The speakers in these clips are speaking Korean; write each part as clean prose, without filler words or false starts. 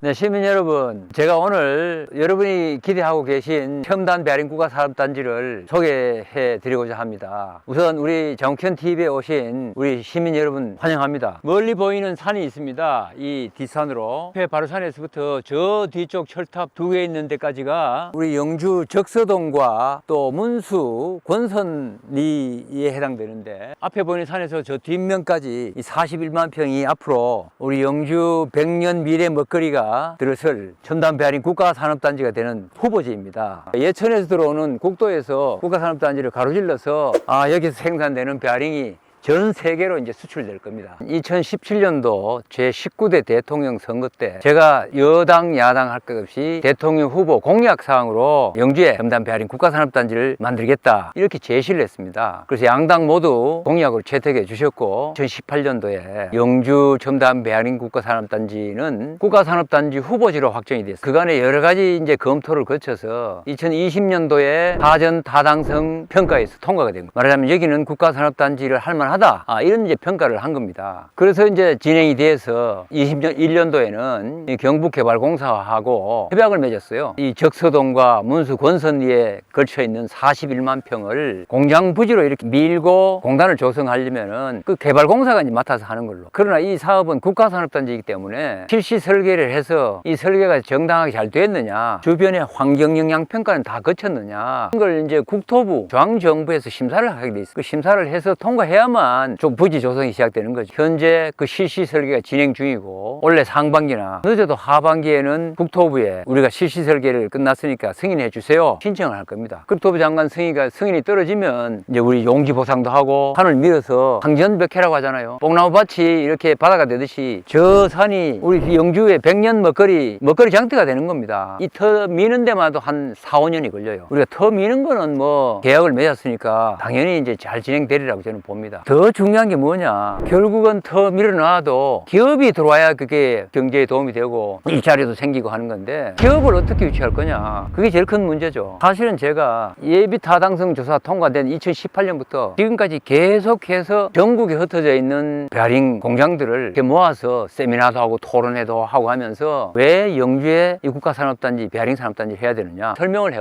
네, 시민 여러분, 제가 오늘 여러분이 기대하고 계신 첨단 베어링 국가 산업단지를 소개해 드리고자 합니다. 우선 우리 정현TV에 오신 우리 시민 여러분 환영합니다. 멀리 보이는 산이 있습니다. 이 뒷산으로 바로산에서부터 저 뒤쪽 철탑 두 개 있는 데까지가 우리 영주 적서동과 또 문수 권선리에 해당되는데, 앞에 보이는 산에서 저 뒷면까지 41만 평이 앞으로 우리 영주 100년 미래 먹거리가 들어설 첨단 베어링 국가산업단지가 되는 후보지입니다. 예천에서 들어오는 국도에서 국가산업단지를 가로질러서 여기서 생산되는 베어링이 전 세계로 이제 수출될 겁니다. 2017년도 제19대 대통령 선거 때 제가 여당 야당 할 것 없이 대통령 후보 공약사항으로 영주에 첨단 베어링 국가산업단지를 만들겠다 이렇게 제시를 했습니다. 그래서 양당 모두 공약을 채택해 주셨고, 2018년도에 영주 첨단 베어링 국가산업단지는 국가산업단지 후보지로 확정이 됐습니다. 그간에 여러 가지 이제 검토를 거쳐서 2020년도에 사전 타당성 평가에서 통과가 된 겁니다. 말하자면 여기는 국가산업단지를 할 만하다, 이런 이제 평가를 한 겁니다. 그래서 이제 진행이 돼서 21년도에는 경북개발공사하고 협약을 맺었어요. 이 적서동과 문수 권선리에 걸쳐 있는 41만 평을 공장 부지로 이렇게 밀고 공단을 조성하려면은 그 개발공사가 이제 맡아서 하는 걸로. 그러나 이 사업은 국가산업단지이기 때문에 실시 설계를 해서 이 설계가 정당하게 잘 됐느냐, 주변의 환경영향평가는 다 거쳤느냐, 이걸 이제 국토부, 중앙정부에서 심사를 하게 돼 있어요. 그 심사를 해서 통과해야만 좀 부지 조성이 시작되는 거죠. 현재 그 실시 설계가 진행 중이고, 올해 상반기나 늦어도 하반기에는 국토부에 우리가 실시 설계를 끝났으니까 승인해 주세요 신청을 할 겁니다. 국토부 장관 승인이 떨어지면 이제 우리 용지 보상도 하고, 산을 밀어서 상전벽해라고 하잖아요. 뽕나무밭이 이렇게 바다가 되듯이 저 산이 우리 영주의 100년 먹거리 장터가 되는 겁니다. 이 터 미는 데마도 한 4, 5년이 걸려요. 우리가 터 미는 거는 뭐 계약을 맺었으니까 당연히 이제 잘 진행되리라고 저는 봅니다. 더 중요한 게 뭐냐, 결국은 더 밀어놔도 기업이 들어와야 그게 경제에 도움이 되고 일자리도 생기고 하는 건데, 기업을 어떻게 유치할 거냐, 그게 제일 큰 문제죠. 사실은 제가 예비 타당성 조사 통과된 2018년부터 지금까지 계속해서 전국에 흩어져 있는 베어링 공장들을 이렇게 모아서 세미나도 하고 토론회도 하고 하면서 왜 영주에 이 국가산업단지 베어링 산업단지를 해야 되느냐 설명을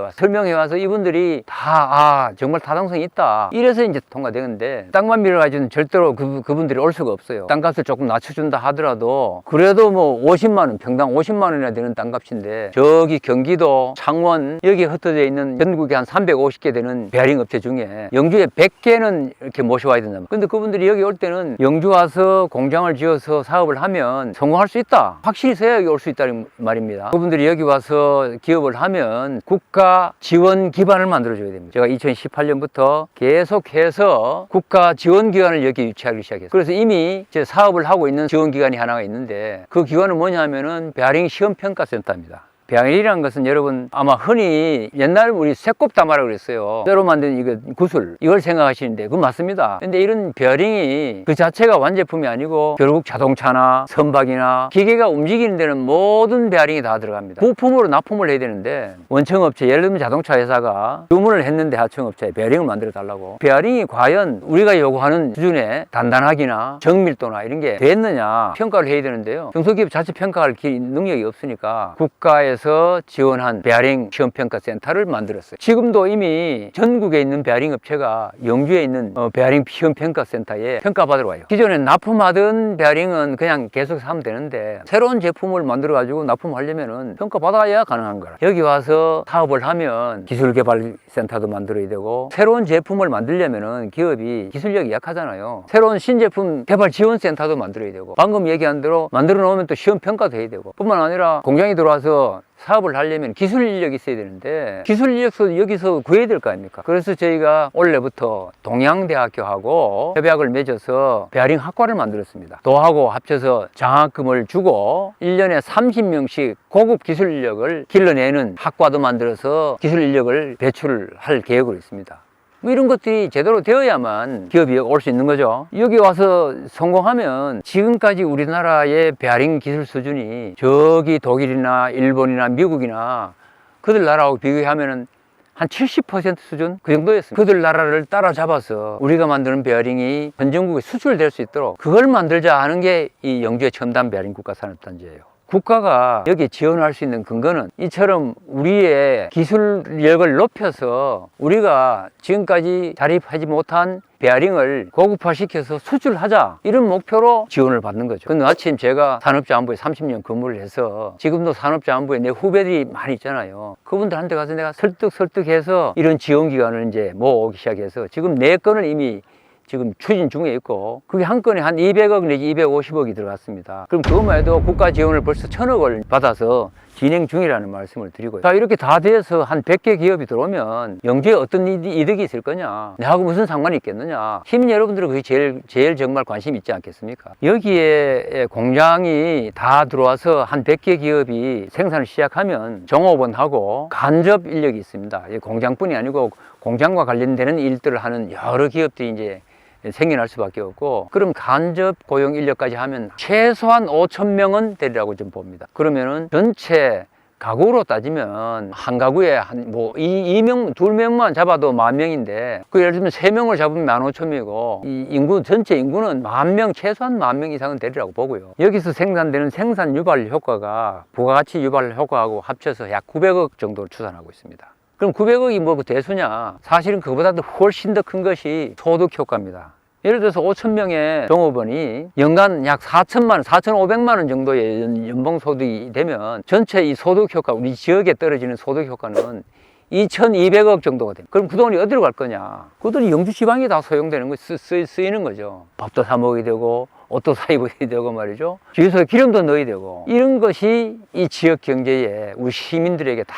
해와서 이분들이 다 정말 타당성이 있다, 이래서 이제 통과되는데, 땅만 밀어가지고는 절대로 그분들이 올 수가 없어요. 땅값을 조금 낮춰준다 하더라도 그래도 뭐 50만원, 평당 50만원이나 되는 땅값인데, 저기 경기도, 창원 여기에 흩어져 있는 전국에 한 350개 되는 베어링 업체 중에 영주에 100개는 이렇게 모셔와야 된다. 근데 그분들이 여기 올 때는 영주 와서 공장을 지어서 사업을 하면 성공할 수 있다, 확실히 서야 여기 올 수 있다는 말입니다. 그분들이 여기 와서 기업을 하면 국가 지원 기반을 만들어줘야 됩니다. 제가 2018년부터 계속해서 국가 지원 기관을 여기 유치하기 시작했어요. 그래서 이미 제 사업을 하고 있는 지원기관이 하나가 있는데, 그 기관은 뭐냐면은 베어링 시험평가센터입니다. 베어링이라는 것은 여러분 아마 흔히 옛날 우리 쇠꼽다마라고 그랬어요. 쇠로 만든 이거 구슬, 이걸 생각하시는데 그건 맞습니다. 근데 이런 베어링이 그 자체가 완제품이 아니고 결국 자동차나 선박이나 기계가 움직이는 데는 모든 베어링이 다 들어갑니다. 부품으로 납품을 해야 되는데, 원청업체, 예를 들면 자동차 회사가 주문을 했는데 하청업체에 베어링을 만들어 달라고, 베어링이 과연 우리가 요구하는 수준의 단단하기나 정밀도나 이런 게 됐느냐 평가를 해야 되는데요. 중소기업 자체 평가할 능력이 없으니까 국가에서 지원한 베어링 시험평가센터를 만들었어요. 지금도 이미 전국에 있는 베어링 업체가 영주에 있는 베어링 시험평가센터에 평가받으러 와요. 기존에 납품하던 베어링은 그냥 계속 사면 되는데, 새로운 제품을 만들어 가지고 납품하려면은 평가받아야 가능한 거라. 여기 와서 사업을 하면 기술개발센터도 만들어야 되고, 새로운 제품을 만들려면은 기업이 기술력이 약하잖아요. 새로운 신제품 개발 지원센터도 만들어야 되고, 방금 얘기한 대로 만들어 놓으면 또 시험평가도 해야 되고, 뿐만 아니라 공장이 들어와서 사업을 하려면 기술 인력이 있어야 되는데, 기술 인력도 여기서 구해야 될 거 아닙니까? 그래서 저희가 올해부터 동양대학교하고 협약을 맺어서 베어링 학과를 만들었습니다. 도하고 합쳐서 장학금을 주고 1년에 30명씩 고급 기술 인력을 길러내는 학과도 만들어서 기술 인력을 배출할 계획으로 있습니다. 뭐 이런 것들이 제대로 되어야만 기업이 올 수 있는 거죠. 여기 와서 성공하면 지금까지 우리나라의 베어링 기술 수준이 저기 독일이나 일본이나 미국이나 그들 나라하고 비교하면은 한 70% 수준? 그 정도였습니다. 그들 나라를 따라잡아서 우리가 만드는 베어링이 전 전국에 수출될 수 있도록 그걸 만들자 하는 게 이 영주의 첨단 베어링 국가산업단지예요. 국가가 여기 지원할 수 있는 근거는 이처럼 우리의 기술력을 높여서 우리가 지금까지 자립하지 못한 베어링을 고급화시켜서 수출하자, 이런 목표로 지원을 받는 거죠. 근데 마침 제가 산업자원부에 30년 근무를 해서 지금도 산업자원부에 내 후배들이 많이 있잖아요. 그분들한테 가서 내가 설득해서 이런 지원기관을 이제 모으기 시작해서 지금 4건을 이미 지금 추진 중에 있고, 그게 한 건에 한 200억 내지 250억이 들어갔습니다. 그럼 그것만 해도 국가 지원을 벌써 1000억을 받아서 진행 중이라는 말씀을 드리고요. 자, 이렇게 다 돼서 한 100개 기업이 들어오면 영주에 어떤 이득이 있을 거냐, 내하고 무슨 상관이 있겠느냐. 시민 여러분들은 그게 제일 정말 관심이 있지 않겠습니까? 여기에 공장이 다 들어와서 한 100개 기업이 생산을 시작하면 종업원하고 간접 인력이 있습니다. 공장뿐이 아니고 공장과 관련되는 일들을 하는 여러 기업들이 이제 생겨날 수밖에 없고, 그럼 간접 고용 인력까지 하면 최소한 5,000명은 되리라고 좀 봅니다. 그러면은 전체 가구로 따지면 한 가구에 한 뭐 2명, 2명만 잡아도 10,000명인데, 그 예를 들면 3명을 잡으면 15,000명이고, 이 인구, 전체 인구는 10,000명, 최소한 10,000명 이상은 되리라고 보고요. 여기서 생산되는 생산 유발 효과가 부가가치 유발 효과하고 합쳐서 약 900억 정도를 추산하고 있습니다. 그럼 900억이 뭐 대수냐? 사실은 그보다도 훨씬 더 큰 것이 소득 효과입니다. 예를 들어서 5,000명의 종업원이 연간 약 4,000만 원, 4,500만 원 정도의 연봉 소득이 되면 전체 이 소득 효과, 우리 지역에 떨어지는 소득 효과는 2,200억 정도가 됩니다. 그럼 그 돈이 어디로 갈 거냐? 그 돈이 영주 지방에 다 소용되는 거, 쓰이는 거죠. 밥도 사 먹어야 되고, 옷도 사 입어야 되고 말이죠. 주유소에 기름도 넣어야 되고, 이런 것이 이 지역 경제에 우리 시민들에게 다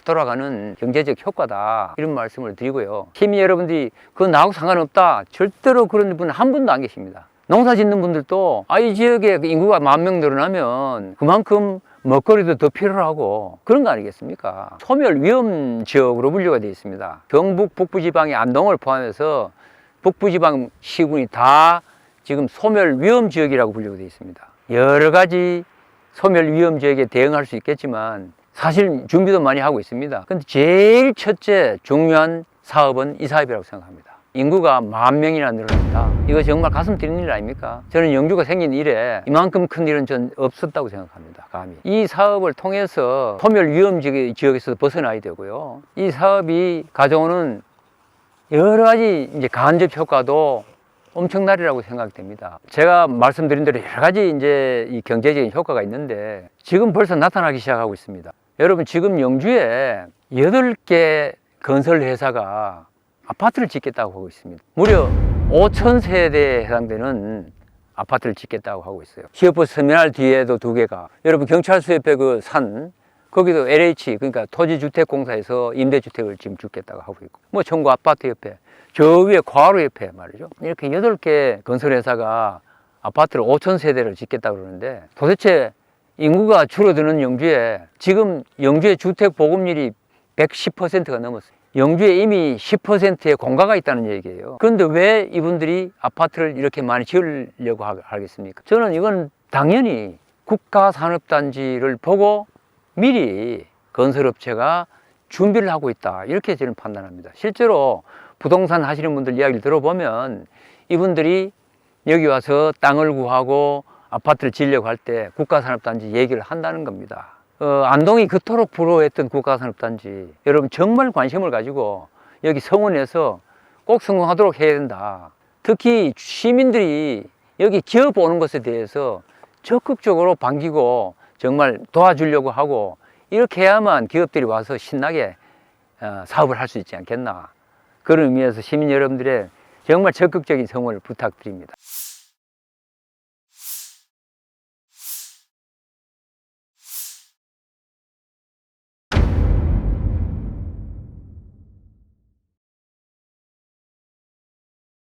돌아가는 경제적 효과다, 이런 말씀을 드리고요. 시민 여러분들이 그건 나하고 상관없다, 절대로 그런 분 한 분도 안 계십니다. 농사 짓는 분들도 이 지역에 인구가 10,000명 늘어나면 그만큼 먹거리도 더 필요하고 그런 거 아니겠습니까? 소멸 위험 지역으로 분류가 되어 있습니다. 경북 북부지방의 안동을 포함해서 북부지방 시군이 다 지금 소멸 위험 지역이라고 분류가 되어 있습니다. 여러 가지 소멸 위험 지역에 대응할 수 있겠지만 사실 준비도 많이 하고 있습니다. 근데 제일 첫째 중요한 사업은 이 사업이라고 생각합니다. 인구가 10,000명이나 늘어난다. 이거 정말 가슴 뛰는 일 아닙니까? 저는 영주가 생긴 이래 이만큼 큰 일은 전 없었다고 생각합니다. 감히. 이 사업을 통해서 소멸 위험 지역에서 벗어나야 되고요. 이 사업이 가져오는 여러 가지 이제 간접 효과도 엄청나리라고 생각됩니다. 제가 말씀드린 대로 여러 가지 이제 이 경제적인 효과가 있는데 지금 벌써 나타나기 시작하고 있습니다. 여러분, 지금 영주에 8개 건설 회사가 아파트를 짓겠다고 하고 있습니다. 무려 5,000세대에 해당되는 아파트를 짓겠다고 하고 있어요. 시어버스 터미널 뒤에도 2개가, 여러분 경찰서 옆에 그 산, 거기도 LH, 그러니까 토지주택공사에서 임대주택을 지금 짓겠다고 하고 있고, 뭐 청구 아파트 옆에, 저 위에 과로 옆에 말이죠. 이렇게 8개 건설회사가 아파트를 5,000세대를 짓겠다고 그러는데, 도대체 인구가 줄어드는 영주에 지금 영주의 주택 보급률이 110%가 넘었어요. 영주에 이미 10%의 공가가 있다는 얘기예요. 그런데 왜 이분들이 아파트를 이렇게 많이 지으려고 하겠습니까? 저는 이건 당연히 국가산업단지를 보고 미리 건설업체가 준비를 하고 있다, 이렇게 저는 판단합니다. 실제로 부동산 하시는 분들 이야기를 들어보면 이분들이 여기 와서 땅을 구하고 아파트를 지으려고 할 때 국가산업단지 얘기를 한다는 겁니다. 안동이 그토록 부러워했던 국가산업단지, 여러분 정말 관심을 가지고 여기 성원에서 꼭 성공하도록 해야 된다. 특히 시민들이 여기 기업 오는 것에 대해서 적극적으로 반기고 정말 도와주려고 하고, 이렇게 해야만 기업들이 와서 신나게 사업을 할 수 있지 않겠나. 그런 의미에서 시민 여러분들의 정말 적극적인 성원을 부탁드립니다.